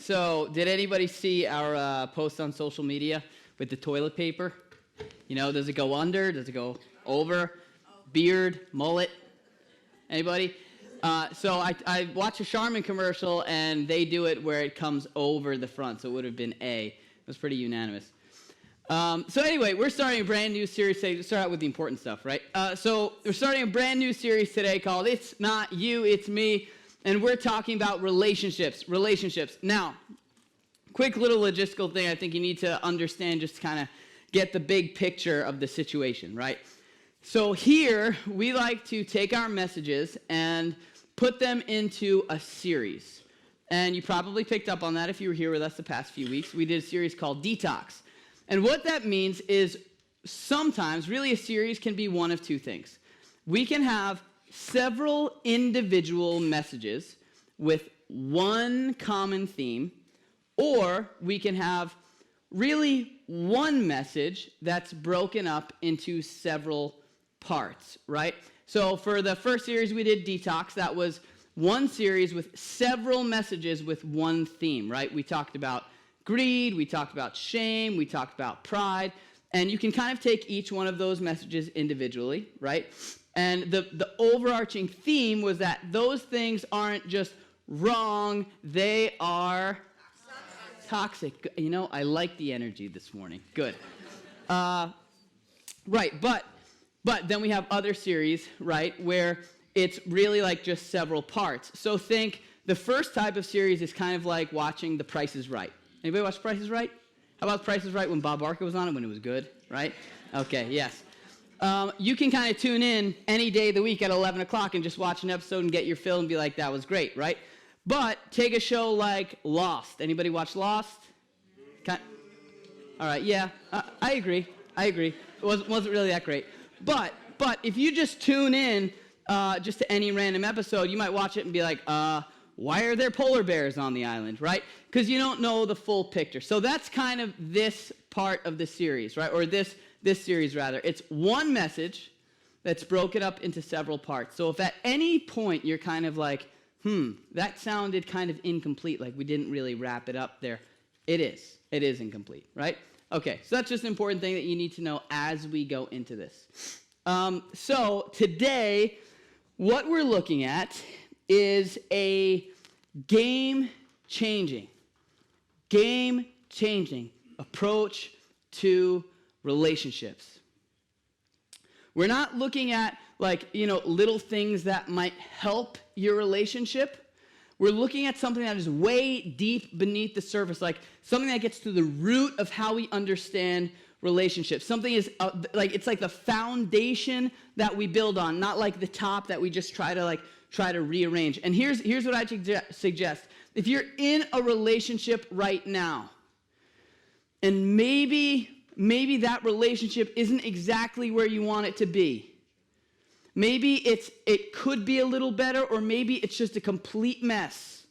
So did anybody see our post on social media with the toilet paper? You know, does it go under? Does it go over? Beard, mullet? Anybody? So I watched a Charmin commercial, and they do it where it comes over the front, so it would have been A. It was pretty unanimous. So anyway, we're starting a brand new series today. Let's start out with the important stuff, right? So we're starting a brand new series today called It's Not You, It's Me, and we're talking about relationships. Now, quick little logistical thing I think you need to understand just to kind of get the big picture of the situation, right? So here, we like to take our messages and put them into a series. And you probably picked up on that if you were here with us the past few weeks. We did a series called Detox. And what that means is sometimes, really a series can be one of two things. We can have several individual messages with one common theme, or we can have really one message that's broken up into several parts, right? So for the first series we did, Detox, that was one series with several messages with one theme, right? We talked about greed, we talked about shame, we talked about pride, and you can kind of take each one of those messages individually, right? And the overarching theme was that those things aren't just wrong, they are toxic. You know, I like the energy this morning. Good. Right, but then we have other series, right, where it's really like just several parts. So think the first type of series is kind of like watching The Price is Right. Anybody watch Price is Right? How about Price is Right when Bob Barker was on it, when it was good, right? Okay, yes. You can kind of tune in any day of the week at 11 o'clock and just watch an episode and get your fill and be like, that was great, right? But take a show like Lost. Anybody watch Lost? All right, yeah, I agree. It wasn't really that great. But if you just tune in just to any random episode, you might watch it and be like, why are there polar bears on the island, right? Because you don't know the full picture. So that's kind of this part of the series, right? Or this series, rather. It's one message that's broken up into several parts. So if at any point you're kind of like, that sounded kind of incomplete, like we didn't really wrap it up there, it is. It is incomplete, right? Okay, so that's just an important thing that you need to know as we go into this. So today, what we're looking at is a game-changing approach to relationships. We're not looking at little things that might help your relationship. We're looking at something that is way deep beneath the surface, like something that gets to the root of how we understand relationships. Something is it's like the foundation that we build on, not like the top that we just try to rearrange. And here's what I suggest. If you're in a relationship right now, and maybe that relationship isn't exactly where you want it to be. Maybe it could be a little better, or maybe it's just a complete mess.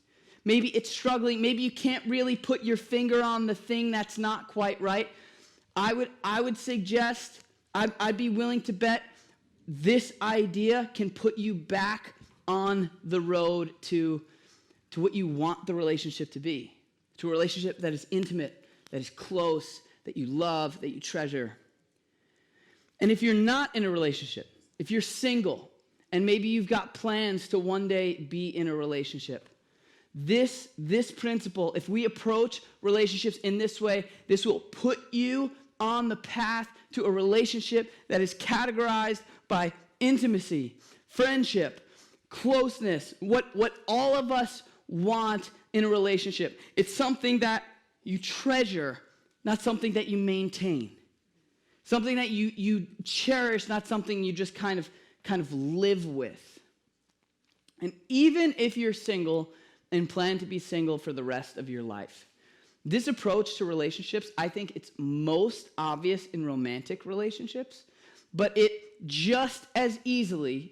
Maybe it's struggling. Maybe you can't really put your finger on the thing that's not quite right. I would suggest, I'd be willing to bet this idea can put you back on the road to what you want the relationship to be. To a relationship that is intimate, that is close, that you love, that you treasure. And if you're not in a relationship, if you're single, and maybe you've got plans to one day be in a relationship, this principle, if we approach relationships in this way, this will put you on the path to a relationship that is categorized by intimacy, friendship, closeness, what all of us want in a relationship. It's something that you treasure, not something that you maintain. Something that you cherish, not something you just kind of live with. And even if you're single and plan to be single for the rest of your life, this approach to relationships, I think it's most obvious in romantic relationships, but it just as easily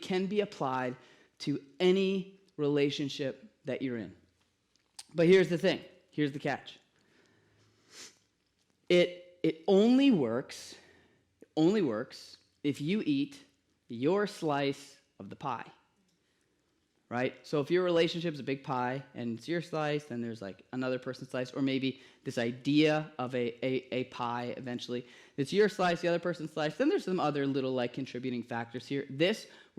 can be applied to any relationship that you're in. But here's the thing. Here's the catch. It only works if you eat your slice of the pie. right? So if your relationship is a big pie and it's your slice, then there's like another person's slice, or maybe this idea of a pie eventually. It's your slice, the other person's slice. Then there's some other little like contributing factors here.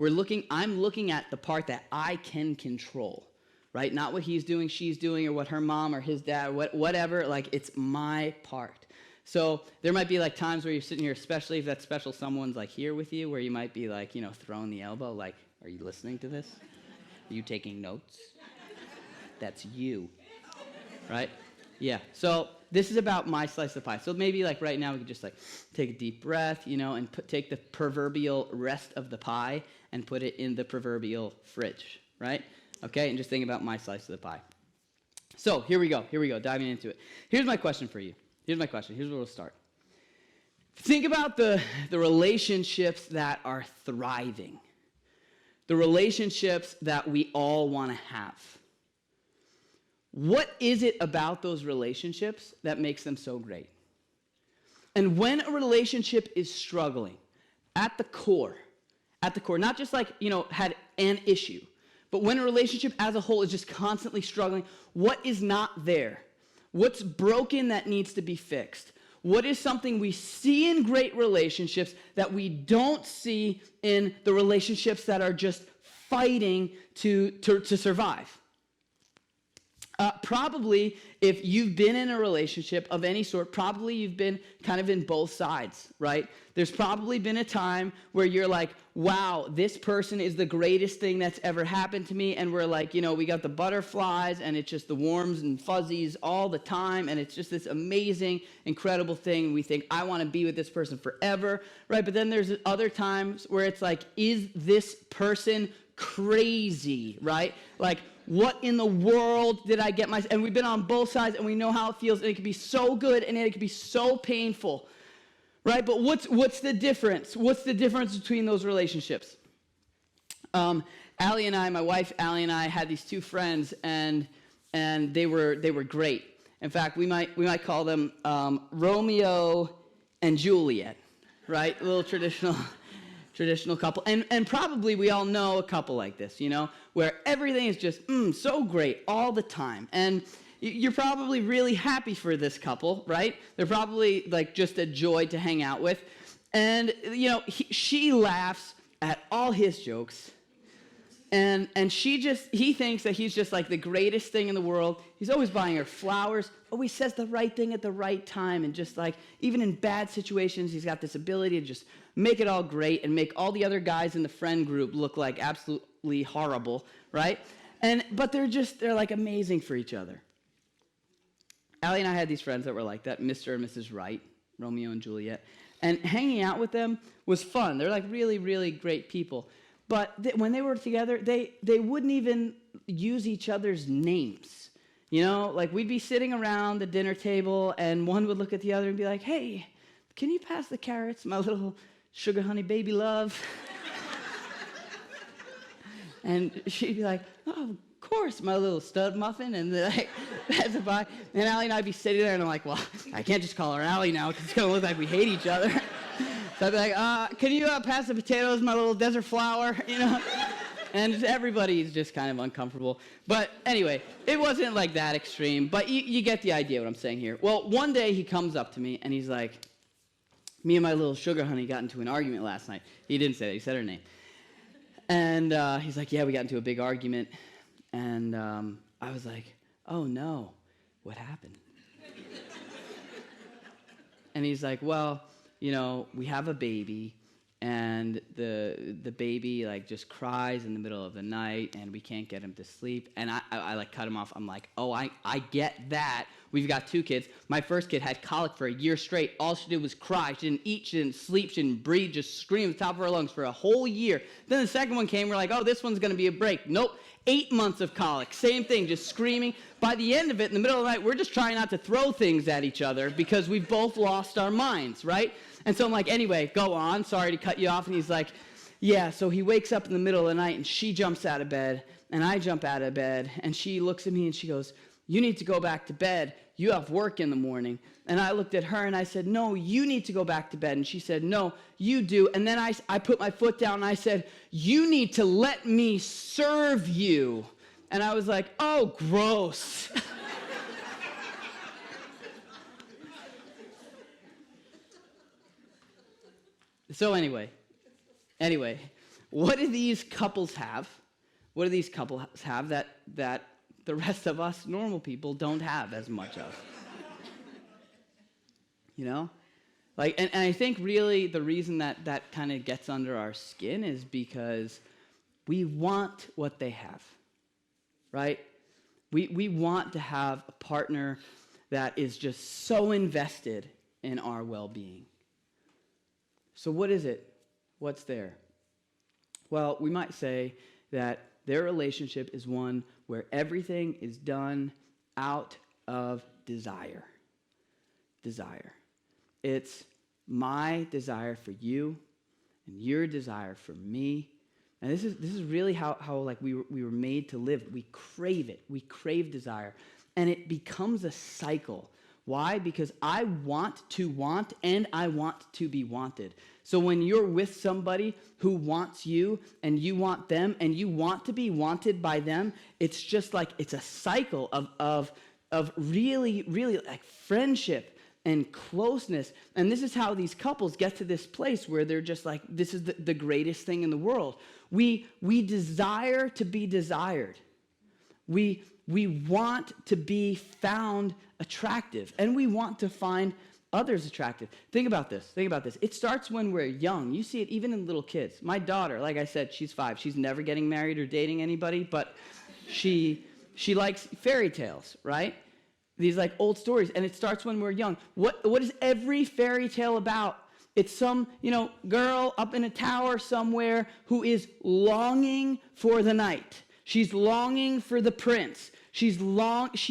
I'm looking at the part that I can control, right? Not what he's doing, she's doing, or what her mom or his dad, whatever. Like, it's my part. So there might be like times where you're sitting here, especially if that special someone's like here with you, where you might be like, throwing the elbow, like, are you listening to this? Are you taking notes? That's you, right? Yeah, so this is about my slice of pie. So maybe like right now we could just like take a deep breath, and take the proverbial rest of the pie and put it in the proverbial fridge, right? Okay, and just think about my slice of the pie. So here we go, diving into it. Here's my question for you. Here's where we'll start. Think about the relationships that are thriving. The relationships that we all want to have. What is it about those relationships that makes them so great? And when a relationship is struggling, at the core, not just like, had an issue, but when a relationship as a whole is just constantly struggling, what is not there? What's broken that needs to be fixed? What is something we see in great relationships that we don't see in the relationships that are just fighting to survive? Probably, if you've been in a relationship of any sort, probably you've been kind of in both sides, right? There's probably been a time where you're like, wow, this person is the greatest thing that's ever happened to me, and we're like, we got the butterflies, and it's just the warms and fuzzies all the time, and it's just this amazing, incredible thing. We think, I want to be with this person forever, right? But then there's other times where it's like, is this person crazy, right? Like, what in the world did I get myself? And we've been on both sides, and we know how it feels, and it can be so good, and it can be so painful, right? But what's the difference? What's the difference between those relationships? Allie and I, my wife Allie and I, had these two friends, and they were great. In fact, we might call them Romeo and Juliet, right? A little traditional couple. And probably we all know a couple like this, where everything is just so great all the time. And you're probably really happy for this couple, right? They're probably like just a joy to hang out with. And, she laughs at all his jokes. And he thinks that he's just like the greatest thing in the world. He's always buying her flowers, always says the right thing at the right time, and just like, even in bad situations, he's got this ability to just make it all great and make all the other guys in the friend group look like absolutely horrible, right? But they're like amazing for each other. Allie and I had these friends that were like that, Mr. and Mrs. Right, Romeo and Juliet. And hanging out with them was fun. They're like really, really great people. But when they were together, they wouldn't even use each other's names. Like we'd be sitting around the dinner table, and one would look at the other and be like, hey, can you pass the carrots, my little sugar honey baby love? And she'd be like, oh, of course, my little stud muffin. And like, that's a bye. And Allie and I'd be sitting there, and I'm like, well, I can't just call her Allie now, because it's going to look like we hate each other. So I'd be like, can you pass the potatoes, my little desert flower, And everybody's just kind of uncomfortable. But anyway, it wasn't like that extreme, but you get the idea what I'm saying here. Well, one day he comes up to me, and he's like, me and my little sugar honey got into an argument last night. He didn't say that, he said her name. And he's like, yeah, we got into a big argument. And I was like, oh no, what happened? And he's like, well, we have a baby, and the baby like just cries in the middle of the night, and we can't get him to sleep. And I like cut him off. I'm like, oh, I get that. We've got two kids. My first kid had colic for a year straight. All she did was cry. She didn't eat, she didn't sleep, she didn't breathe, just scream at the top of her lungs for a whole year. Then the second one came, we're like, oh, this one's gonna be a break. Nope, 8 months of colic, same thing, just screaming. By the end of it, in the middle of the night, we're just trying not to throw things at each other because we've both lost our minds, right? And so I'm like, anyway, go on, sorry to cut you off. And he's like, yeah, so he wakes up in the middle of the night, and she jumps out of bed, and I jump out of bed, and she looks at me and she goes, You need to go back to bed. You have work in the morning. And I looked at her and I said, no, you need to go back to bed. And she said, no, you do. And then I put my foot down and I said, you need to let me serve you. And I was like, oh, gross. So anyway, what do these couples have? What do these couples have that the rest of us normal people don't have as much of? You know? And I think really the reason that kind of gets under our skin is because we want what they have, right? We want to have a partner that is just so invested in our well-being. So what is it? What's there? Well, we might say that their relationship is one where everything is done out of desire. Desire. It's my desire for you and your desire for me. And this is really how like we were made to live. We crave it. We crave desire. And it becomes a cycle. Why? Because I want to want and I want to be wanted. So when you're with somebody who wants you and you want them and you want to be wanted by them, it's just like it's a cycle of really, really like friendship and closeness. And this is how these couples get to this place where they're just like, this is the greatest thing in the world. We desire to be desired. We want to be found attractive, and we want to find others attractive. Think about this. It starts when we're young. You see it even in little kids. My daughter, like I said, she's 5. She's never getting married or dating anybody, but she likes fairy tales, right? These like old stories, and it starts when we're young. What is every fairy tale about? It's some, girl up in a tower somewhere who is longing for the night. She's longing for the prince. She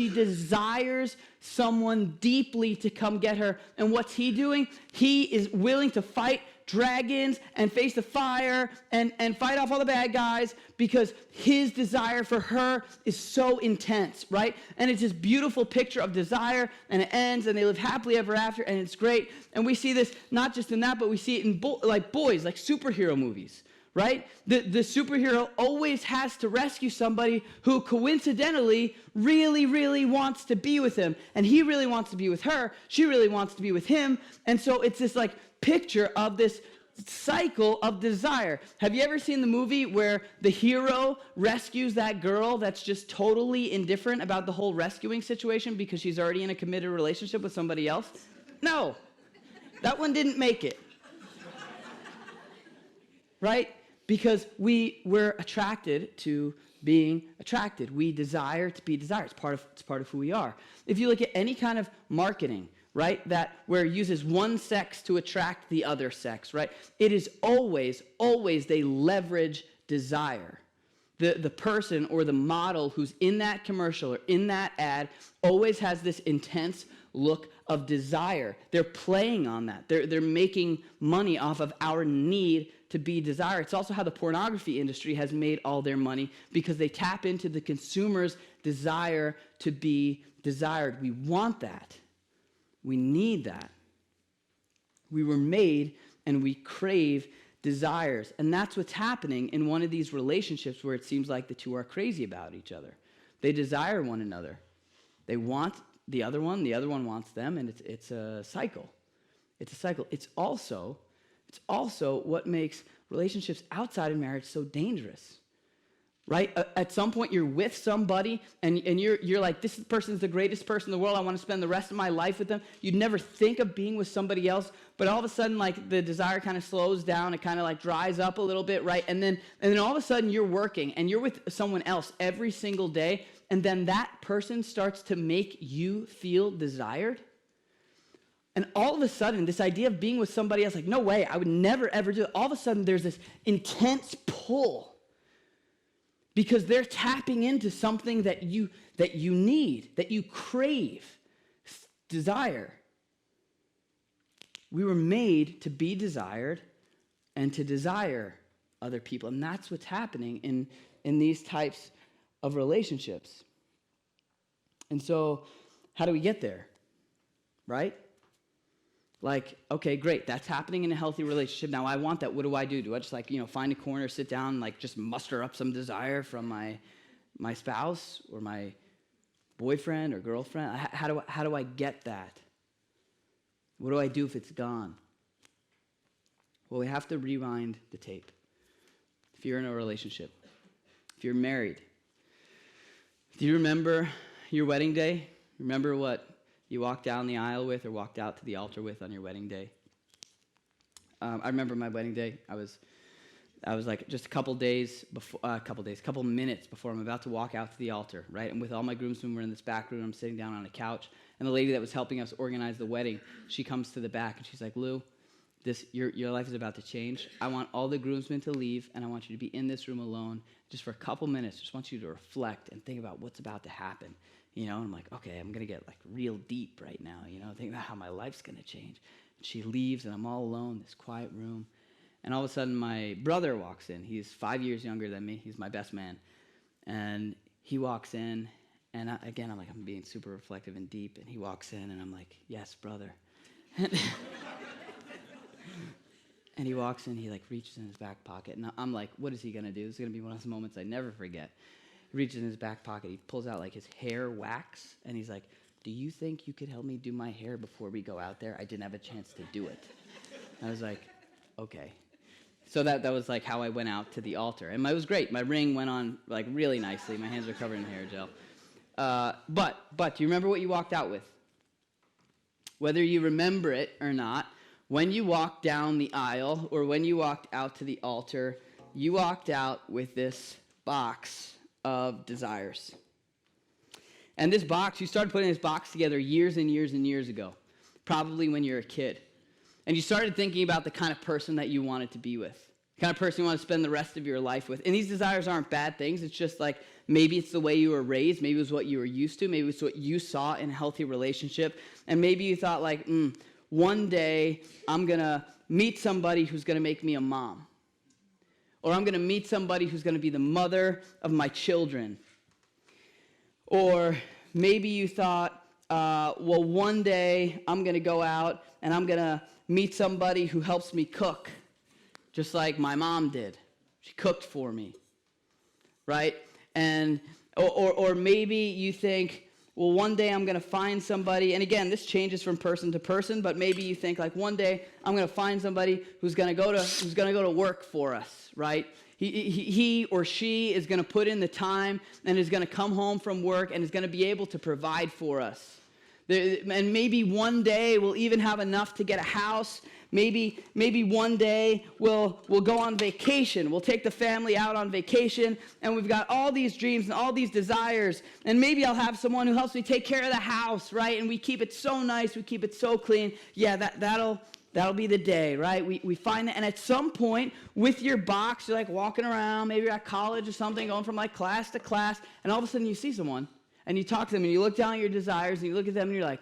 desires someone deeply to come get her. And what's he doing? He is willing to fight dragons and face the fire and fight off all the bad guys because his desire for her is so intense, right? And it's this beautiful picture of desire, and it ends, and they live happily ever after, and it's great. And we see this not just in that, but we see it in boys, like superhero movies. Right? The superhero always has to rescue somebody who coincidentally really, really wants to be with him. And he really wants to be with her. She really wants to be with him. And so it's this like picture of this cycle of desire. Have you ever seen the movie where the hero rescues that girl that's just totally indifferent about the whole rescuing situation because she's already in a committed relationship with somebody else? No. That one didn't make it. Right? Because we're attracted to being attracted. We desire to be desired. It's part of who we are. If you look at any kind of marketing, right, where it uses one sex to attract the other sex, right, it is always they leverage desire. The person or the model who's in that commercial or in that ad always has this intense look of desire. They're playing on that. They're making money off of our need to be desired. It's also how the pornography industry has made all their money because they tap into the consumer's desire to be desired. We want that. We need that. We were made and we crave desires. And that's what's happening in one of these relationships where it seems like the two are crazy about each other. They desire one another. They want the other one wants them, and it's a cycle. It's a cycle. It's also what makes relationships outside of marriage so dangerous, right? At some point, you're with somebody, and you're like, this person's the greatest person in the world. I want to spend the rest of my life with them. You'd never think of being with somebody else, but all of a sudden, like, the desire kind of slows down. It kind of, like, dries up a little bit, right? And then all of a sudden, you're working, and you're with someone else every single day, and then that person starts to make you feel desired. And all of a sudden, this idea of being with somebody else, like, no way, I would never, ever do it. All of a sudden, there's this intense pull because they're tapping into something that you need, that you crave, desire. We were made to be desired and to desire other people. And that's what's happening in these types of relationships. And so how do we get there, right? Like, okay, great, that's happening in a healthy relationship. Now I want that. What do I do? Do I just find a corner, sit down, just muster up some desire from my spouse or my boyfriend or girlfriend? How do I get that? What do I do if it's gone? Well, we have to rewind the tape. If you're in a relationship, if you're married, do you remember your wedding day? Remember what you walked down the aisle with or walked out to the altar with on your wedding day? I remember my wedding day. I was just a couple minutes before I'm about to walk out to the altar, right? And with all my groomsmen, we're in this back room. I'm sitting down on a couch, and the lady that was helping us organize the wedding, she comes to the back, and she's like, Lou, your life is about to change. I want all the groomsmen to leave, and I want you to be in this room alone just for a couple minutes. Just want you to reflect and think about what's about to happen. And I'm like, okay, I'm going to get real deep right now, think about how my life's going to change. And she leaves, and I'm all alone in this quiet room. And all of a sudden, my brother walks in. He's 5 years younger than me. He's my best man. And he walks in, and I'm being super reflective and deep. And he walks in, and I'm like, yes, brother. And he walks in, he reaches in his back pocket. And I'm like, what is he going to do? This is going to be one of those moments I never forget. He reaches in his back pocket. He pulls out his hair wax, and he's like, do you think you could help me do my hair before we go out there? I didn't have a chance to do it. I was like, okay. So that was how I went out to the altar. And it was great. My ring went on really nicely. My hands are covered in hair gel. But do you remember what you walked out with? Whether you remember it or not, when you walked down the aisle or when you walked out to the altar, you walked out with this box of desires. And this box, you started putting this box together years and years and years ago, probably when you were a kid. And you started thinking about the kind of person that you wanted to be with, the kind of person you want to spend the rest of your life with. And these desires aren't bad things. It's just maybe it's the way you were raised. Maybe it was what you were used to. Maybe it was what you saw in a healthy relationship. And maybe you thought one day I'm going to meet somebody who's going to make me a mom. Or I'm going to meet somebody who's going to be the mother of my children. Or maybe you thought, one day I'm going to go out and I'm going to meet somebody who helps me cook, just like my mom did. She cooked for me, right? And or maybe you think, one day I'm going to find somebody, and again, this changes from person to person, but maybe you think one day I'm going to find somebody who's going to go to work for us, right? He or she is going to put in the time and is going to come home from work and is going to be able to provide for us. And maybe one day we'll even have enough to get a house. Maybe one day we'll go on vacation. We'll take the family out on vacation, and we've got all these dreams and all these desires. And maybe I'll have someone who helps me take care of the house, right? And we keep it so nice, we keep it so clean. Yeah, that'll be the day, right? We find that, and at some point with your box, you're walking around, maybe you're at college or something, going from class to class, and all of a sudden you see someone. And you talk to them, and you look down at your desires, and you look at them, and you're like,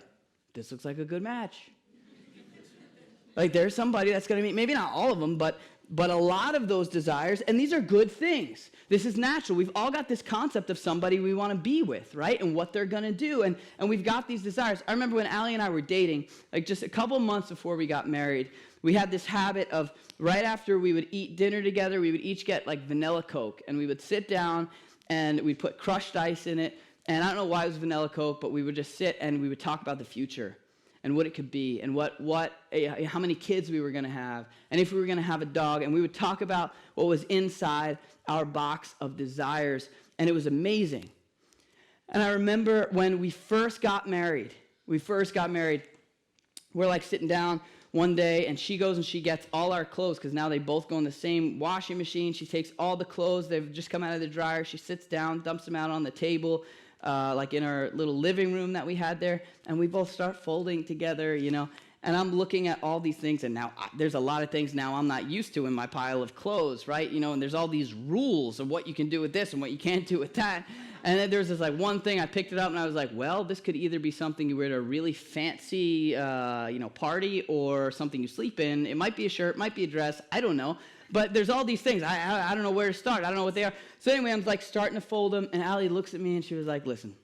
this looks like a good match. There's somebody that's going to meet, maybe not all of them, but a lot of those desires, and these are good things. This is natural. We've all got this concept of somebody we want to be with, right, and what they're going to do, and we've got these desires. I remember when Allie and I were dating, just a couple months before we got married, we had this habit of right after we would eat dinner together, we would each get vanilla Coke, and we would sit down, and we'd put crushed ice in it. And I don't know why it was vanilla Coke, but we would just sit and we would talk about the future and what it could be and how many kids we were going to have and if we were going to have a dog. And we would talk about what was inside our box of desires. And it was amazing. And I remember when we first got married, we're sitting down one day, and she goes and she gets all our clothes because now they both go in the same washing machine. She takes all the clothes. They've just come out of the dryer. She sits down, dumps them out on the table, in our little living room that we had there, and we both start folding together, and I'm looking at all these things, and now there's a lot of things now I'm not used to in my pile of clothes, right? And there's all these rules of what you can do with this and what you can't do with that. And then there's this one thing, I picked it up and I was like, well, this could either be something you wear at a really fancy, party or something you sleep in. It might be a shirt, might be a dress, I don't know. But there's all these things. I don't know where to start. I don't know what they are. So anyway, I'm starting to fold them, and Allie looks at me and she was like, listen,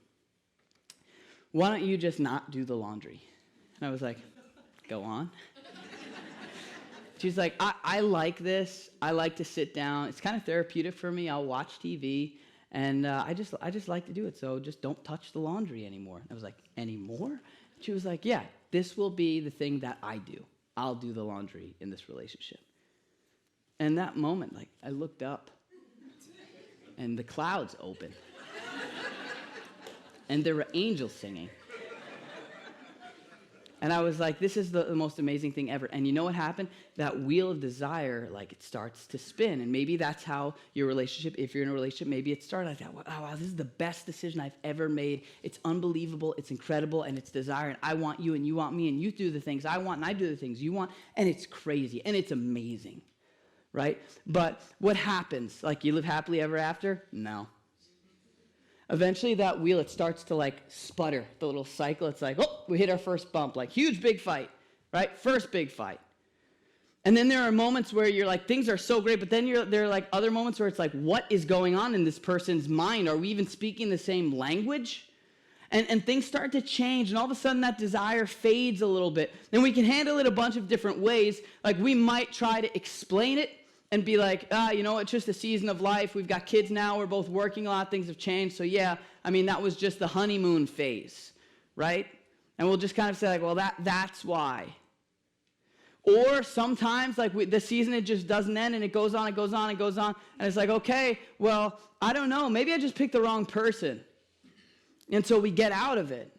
why don't you just not do the laundry? And I was like, go on. She's like, I like this. I like to sit down. It's kind of therapeutic for me. I'll watch TV, and I just like to do it. So just don't touch the laundry anymore. I was like, anymore? She was like, yeah, this will be the thing that I do. I'll do the laundry in this relationship. And that moment, like, I looked up, and the clouds opened, and there were angels singing. And I was like, this is the most amazing thing ever. And you know what happened? That wheel of desire, like, it starts to spin. And maybe that's how your relationship, if you're in a relationship, maybe it started like that. Wow, this is the best decision I've ever made. It's unbelievable, it's incredible, and it's desire. And I want you, and you want me, and you do the things I want, and I do the things you want. And it's crazy, and it's amazing, right? But what happens? Like, you live happily ever after? No. Eventually, that wheel, it starts to, like, sputter, the little cycle. It's like, oh, we hit our first bump, like, huge, big fight, right? First big fight. And then there are moments where you're like, things are so great, but then there are, like, other moments where it's like, what is going on in this person's mind? Are we even speaking the same language? And things start to change, and all of a sudden, that desire fades a little bit. And we can handle it a bunch of different ways. Like, we might try to explain it, and be like, you know, it's just a season of life. We've got kids now. We're both working a lot. Things have changed. So, yeah, I mean, that was just the honeymoon phase, right? And we'll just kind of say, like, well, that's why. Or sometimes, like, the season, it just doesn't end, and it goes on, and goes on, and goes on. And it's like, okay, well, I don't know. Maybe I just picked the wrong person. And so we get out of it.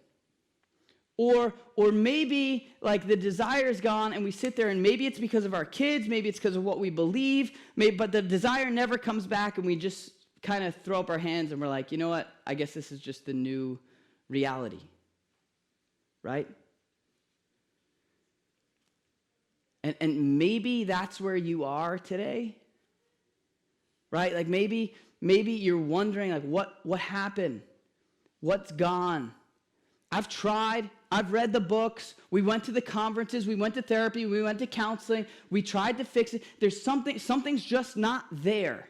Or maybe, like, the desire's gone, and we sit there, and maybe it's because of our kids, maybe it's because of what we believe, but the desire never comes back, and we just kind of throw up our hands, and we're like, you know what? I guess this is just the new reality, right? And maybe that's where you are today, right? Like, maybe you're wondering, like, what happened? What's gone? I've tried. I've read the books. We went to the conferences. We went to therapy. We went to counseling. We tried to fix it. There's something's just not there.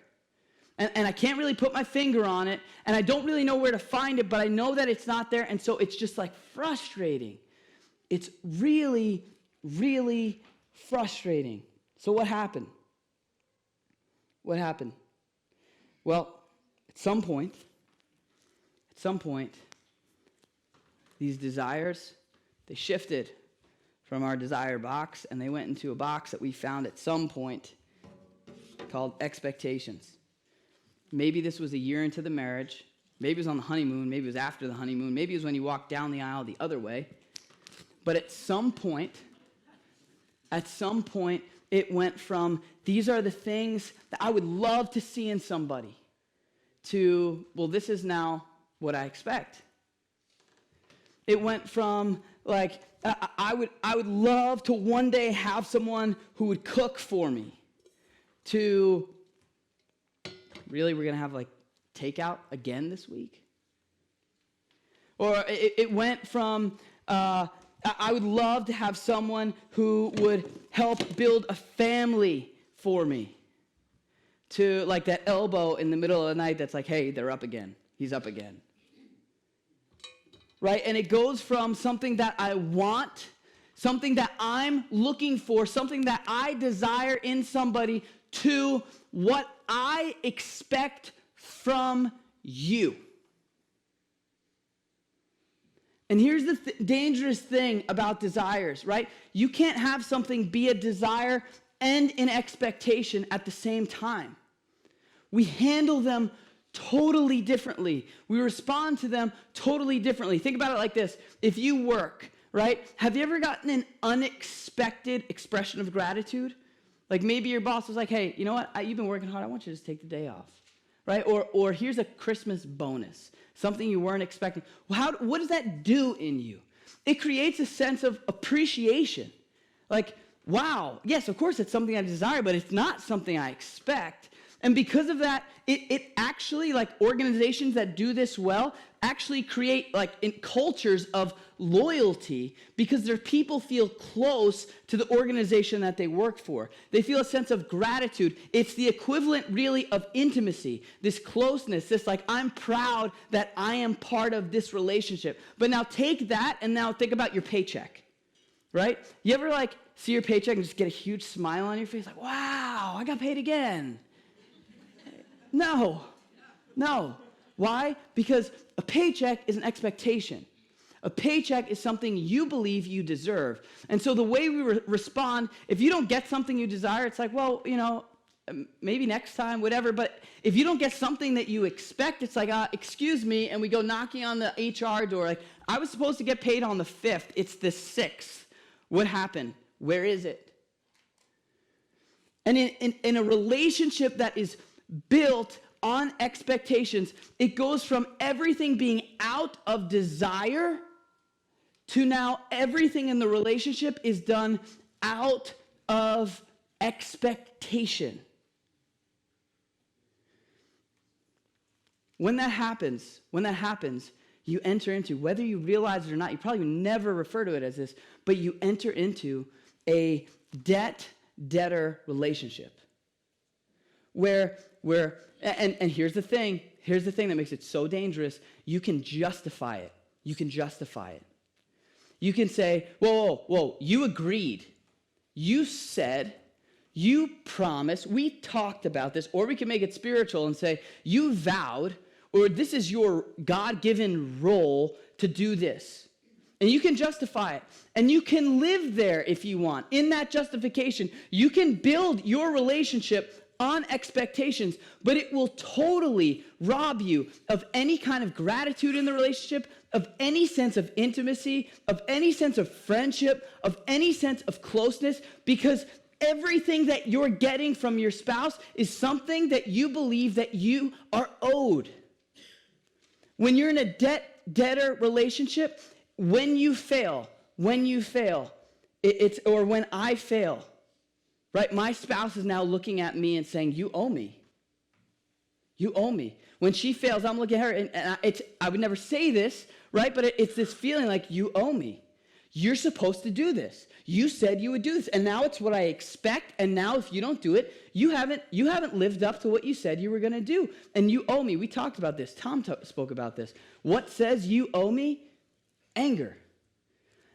And I can't really put my finger on it. And I don't really know where to find it, but I know that it's not there. And so it's just, like, frustrating. It's really, really frustrating. So what happened? What happened? Well, at some point, these desires, they shifted from our desire box, and they went into a box that we found at some point called expectations. Maybe this was a year into the marriage. Maybe it was on the honeymoon. Maybe it was after the honeymoon. Maybe it was when you walked down the aisle the other way. But at some point, it went from, these are the things that I would love to see in somebody, to, well, this is now what I expect. It went from, like, I would love to one day have someone who would cook for me, to, really, we're going to have, like, takeout again this week? Or it went from, I would love to have someone who would help build a family for me, to, like, that elbow in the middle of the night that's like, hey, they're up again. He's up again. Right? And it goes from something that I want, something that I'm looking for, something that I desire in somebody, to what I expect from you. And here's the dangerous thing about desires, right? You can't have something be a desire and an expectation at the same time. We handle them totally differently. We respond to them totally differently. Think about it like this. If you work, right? Have you ever gotten an unexpected expression of gratitude? Like, maybe your boss was like, hey, you know what? You've been working hard. I want you to just take the day off, right? Or here's a Christmas bonus, something you weren't expecting. Well, what does that do in you? It creates a sense of appreciation. Like, wow, yes, of course it's something I desire, but it's not something I expect. And because of that, it actually, like, organizations that do this well, actually create like in cultures of loyalty because their people feel close to the organization that they work for. They feel a sense of gratitude. It's the equivalent really of intimacy, this closeness, this like, I'm proud that I am part of this relationship. But now take that and now think about your paycheck, right? You ever like see your paycheck and just get a huge smile on your face? Like, wow, I got paid again. No. Why? Because a paycheck is an expectation. A paycheck is something you believe you deserve. And so the way we respond, if you don't get something you desire, it's like, well, maybe next time, whatever. But if you don't get something that you expect, it's like, excuse me, and we go knocking on the HR door. Like, I was supposed to get paid on the 5th. It's the 6th. What happened? Where is it? And in a relationship that is built on expectations, it goes from everything being out of desire to now everything in the relationship is done out of expectation. When that happens, you enter into, whether you realize it or not, you probably never refer to it as this, but you enter into a debt-debtor relationship. Where and here's the thing that makes it so dangerous. You can justify it. You can say, whoa, you agreed. You said, you promised, we talked about this, or we can make it spiritual and say, you vowed, or this is your God-given role to do this. And you can justify it. And you can live there if you want. In that justification, you can build your relationship on expectations, but it will totally rob you of any kind of gratitude in the relationship, of any sense of intimacy, of any sense of friendship, of any sense of closeness, because everything that you're getting from your spouse is something that you believe that you are owed. When you're in a debt-debtor relationship, when you fail, it's or when I fail, right? My spouse is now looking at me and saying, you owe me. You owe me. When she fails, I'm looking at her, and I would never say this, right? But it's this feeling like, you owe me. You're supposed to do this. You said you would do this, and now it's what I expect, and now if you don't do it, you haven't lived up to what you said you were going to do, and you owe me. We talked about this. Tom spoke about this. What says you owe me? Anger.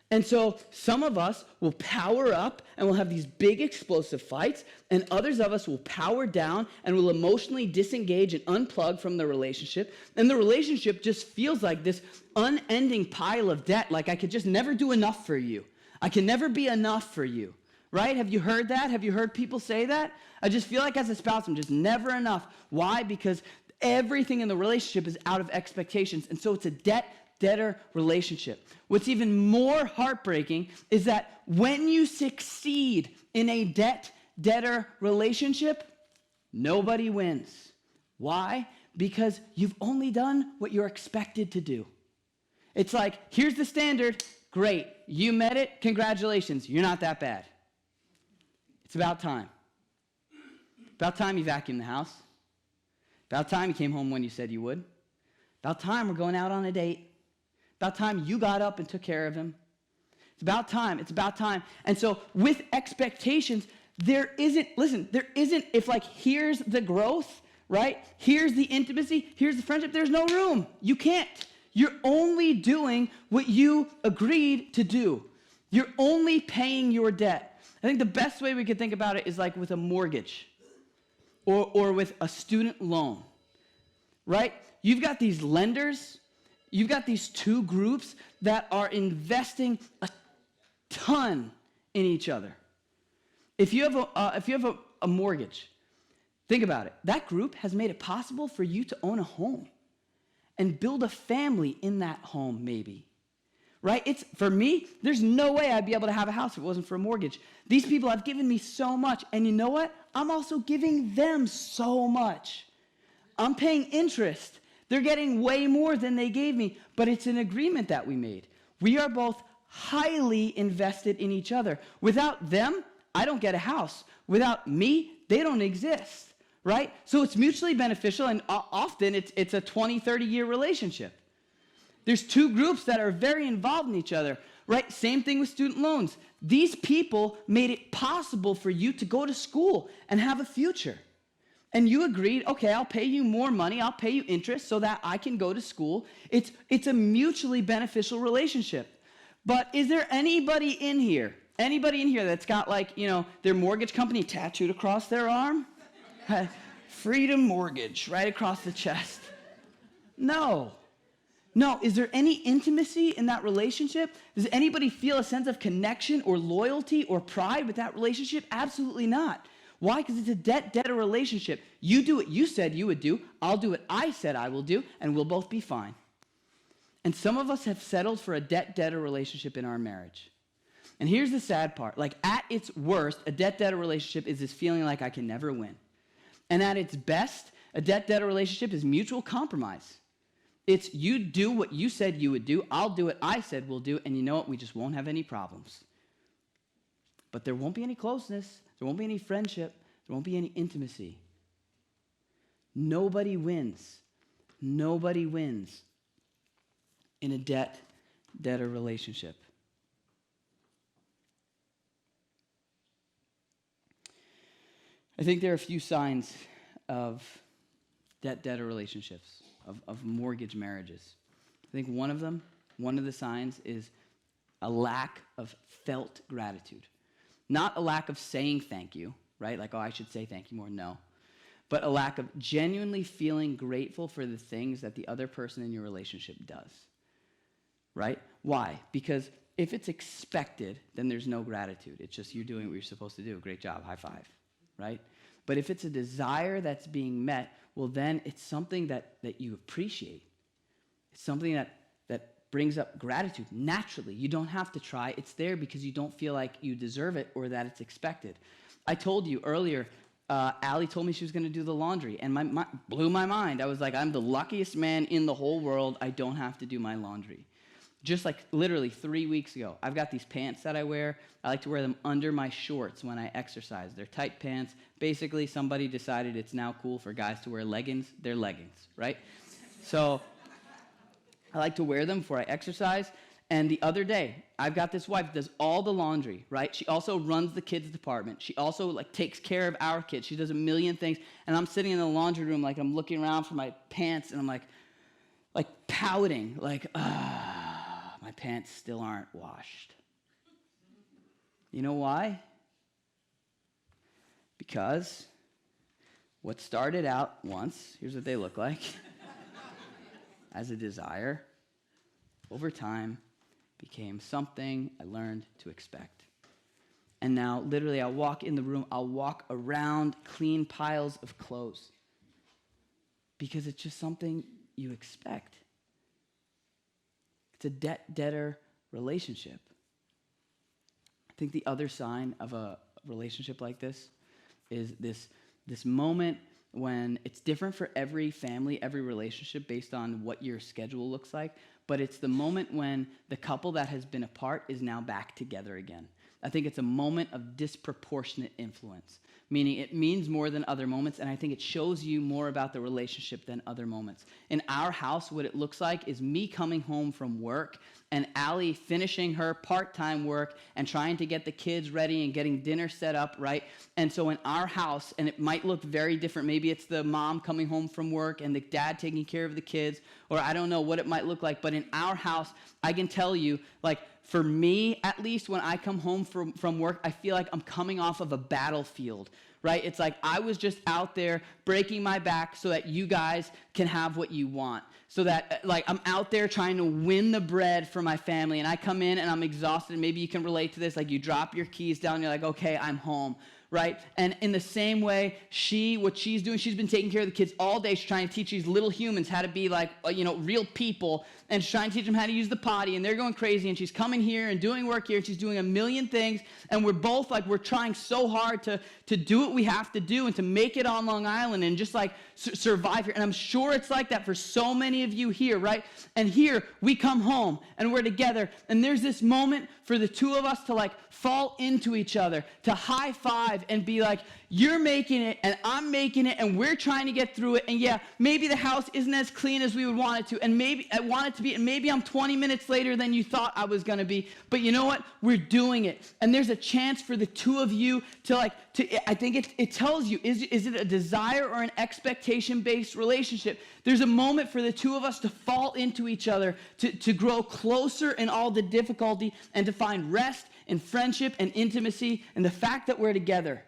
And so some of us will power up and we'll have these big explosive fights, and others of us will power down and will emotionally disengage and unplug from the relationship. And the relationship just feels like this unending pile of debt, like I could just never do enough for you. I can never be enough for you, right? Have you heard that? Have you heard people say that? I just feel like as a spouse, I'm just never enough. Why? Because everything in the relationship is out of expectations. And so it's a debt-debtor relationship. What's even more heartbreaking is that when you succeed in a debt-debtor relationship, nobody wins. Why? Because you've only done what you're expected to do. It's like, here's the standard. Great. You met it. Congratulations. You're not that bad. It's about time. About time you vacuumed the house. About time you came home when you said you would. About time we're going out on a date. About time you got up and took care of him. It's about time. And so with expectations, there isn't, if like, here's the growth, right? Here's the intimacy, here's the friendship, there's no room. You can't. You're only doing what you agreed to do. You're only paying your debt. I think the best way we could think about it is like with a mortgage or with a student loan, right? You've got these lenders. You've got these two groups that are investing a ton in each other. If you have a mortgage, think about it. That group has made it possible for you to own a home and build a family in that home, maybe. Right? For me, there's no way I'd be able to have a house if it wasn't for a mortgage. These people have given me so much, and you know what? I'm also giving them so much. I'm paying interest. They're getting way more than they gave me, but it's an agreement that we made. We are both highly invested in each other. Without them, I don't get a house. Without me, they don't exist, right? So it's mutually beneficial, and often it's a 20, 30-year relationship. There's two groups that are very involved in each other, right? Same thing with student loans. These people made it possible for you to go to school and have a future. And you agreed, okay, I'll pay you more money, I'll pay you interest so that I can go to school. It's a mutually beneficial relationship. But is there anybody in here that's got their mortgage company tattooed across their arm? Freedom Mortgage right across the chest. No. Is there any intimacy in that relationship? Does anybody feel a sense of connection or loyalty or pride with that relationship? Absolutely not. Why? Because it's a debt-debtor relationship. You do what you said you would do, I'll do what I said I will do, and we'll both be fine. And some of us have settled for a debt-debtor relationship in our marriage. And here's the sad part. At its worst, a debt-debtor relationship is this feeling like I can never win. And at its best, a debt-debtor relationship is mutual compromise. It's you do what you said you would do, I'll do what I said we'll do, and you know what? We just won't have any problems. But there won't be any closeness. There won't be any friendship. There won't be any intimacy. Nobody wins. Nobody wins in a debt-debtor relationship. I think there are a few signs of debt-debtor relationships, of mortgage marriages. I think one of the signs is a lack of felt gratitude. Not a lack of saying thank you, right? I should say thank you more. No. But a lack of genuinely feeling grateful for the things that the other person in your relationship does, right? Why? Because if it's expected, then there's no gratitude. It's just you're doing what you're supposed to do. Great job. High five, right? But if it's a desire that's being met, well, then it's something that you appreciate. It's something that brings up gratitude naturally. You don't have to try. It's there because you don't feel like you deserve it or that it's expected. I told you earlier, Allie told me she was going to do the laundry, and blew my mind. I was like, I'm the luckiest man in the whole world. I don't have to do my laundry. Just literally 3 weeks ago, I've got these pants that I wear. I like to wear them under my shorts when I exercise. They're tight pants. Basically, somebody decided it's now cool for guys to wear leggings. They're leggings, right? So I like to wear them before I exercise. And the other day, I've got this wife that does all the laundry, right? She also runs the kids' department. She also takes care of our kids. She does a million things. And I'm sitting in the laundry room, I'm looking around for my pants, and I'm pouting, my pants still aren't washed. You know why? Because what started out once, here's what they look like, as a desire, over time became something I learned to expect. And now, literally, I'll walk in the room, I'll walk around clean piles of clothes because it's just something you expect. It's a debt-debtor relationship. I think the other sign of a relationship like this is this moment when it's different for every family, every relationship based on what your schedule looks like, but it's the moment when the couple that has been apart is now back together again. I think it's a moment of disproportionate influence, meaning it means more than other moments, and I think it shows you more about the relationship than other moments. In our house, what it looks like is me coming home from work and Allie finishing her part-time work and trying to get the kids ready and getting dinner set up, right? And so in our house, and it might look very different, maybe it's the mom coming home from work and the dad taking care of the kids, or I don't know what it might look like, but in our house, I can tell you, for me, at least, when I come home from work, I feel like I'm coming off of a battlefield, right? It's like I was just out there breaking my back so that you guys can have what you want. So that, I'm out there trying to win the bread for my family, and I come in and I'm exhausted, and maybe you can relate to this. You drop your keys down, and you're like, okay, I'm home. Right? And in the same way, what she's doing, she's been taking care of the kids all day. She's trying to teach these little humans how to be real people, and she's trying to teach them how to use the potty, and they're going crazy, and she's coming here and doing work here, and she's doing a million things, and we're both we're trying so hard to do what we have to do and to make it on Long Island and just survive here. And I'm sure it's like that for so many of you here, right? And here we come home and we're together, and there's this moment for the two of us to fall into each other, to high five and be like, you're making it and I'm making it and we're trying to get through it. And yeah, maybe the house isn't as clean as we would want it to, and maybe I want it to be, and maybe I'm 20 minutes later than you thought I was going to be, but you know what? We're doing it. And there's a chance for the two of you I think it tells you, is it a desire or an expectation-based relationship? There's a moment for the two of us to fall into each other, to grow closer in all the difficulty, and to find rest and friendship and intimacy and the fact that we're together.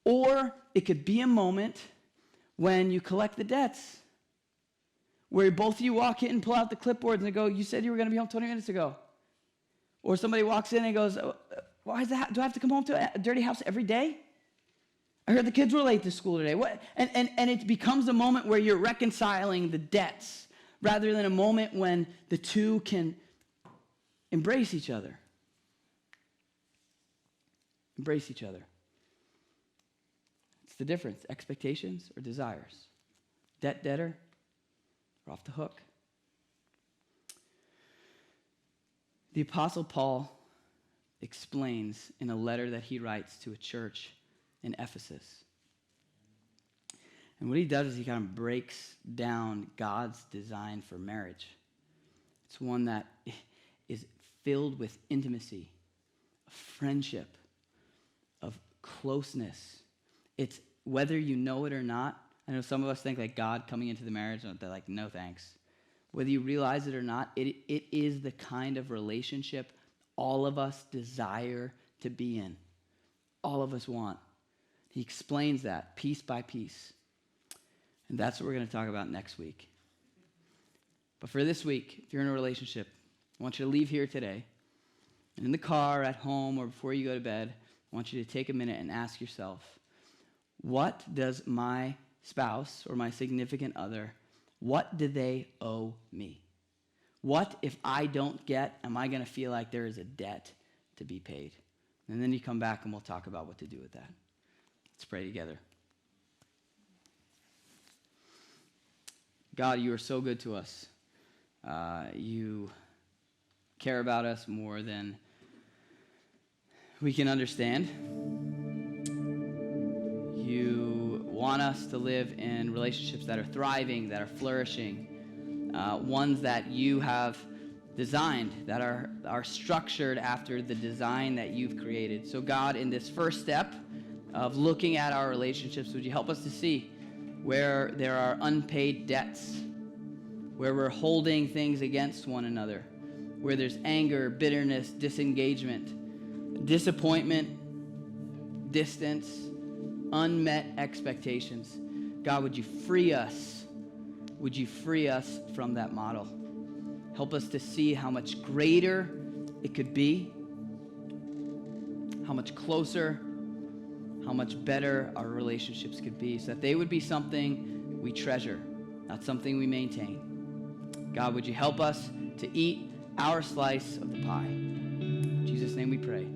Or it could be a moment when you collect the debts, where both of you walk in and pull out the clipboards and go, you said you were going to be home 20 minutes ago. Or somebody walks in and goes, why is that? Do I have to come home to a dirty house every day? I heard the kids were late to school today. What? And it becomes a moment where you're reconciling the debts rather than a moment when the two can embrace each other. Embrace each other. It's the difference, expectations or desires. Debtor, we're off the hook. The Apostle Paul explains in a letter that he writes to a church in Ephesus. And what he does is he kind of breaks down God's design for marriage. It's one that is filled with intimacy, of friendship, of closeness. It's whether you know it or not. I know some of us think like God coming into the marriage, and they're like, no thanks. Whether you realize it or not, it is the kind of relationship all of us desire to be in. All of us want. He explains that piece by piece. And that's what we're going to talk about next week. But for this week, if you're in a relationship, I want you to leave here today. And in the car, at home, or before you go to bed, I want you to take a minute and ask yourself, what does my spouse or my significant other, what do they owe me? What, if I don't get, am I going to feel like there is a debt to be paid? And then you come back and we'll talk about what to do with that. Let's pray together. God, you are so good to us. You care about us more than we can understand. You want us to live in relationships that are thriving, that are flourishing, ones that you have designed, that are structured after the design that you've created. So God, in this first step of looking at our relationships, would you help us to see where there are unpaid debts, where we're holding things against one another, where there's anger, bitterness, disengagement, disappointment, distance, unmet expectations. God, would you free us? Would you free us from that model? Help us to see how much greater it could be, how much closer, how much better our relationships could be, so that they would be something we treasure, not something we maintain. God, would you help us to eat our slice of the pie? In Jesus' name we pray.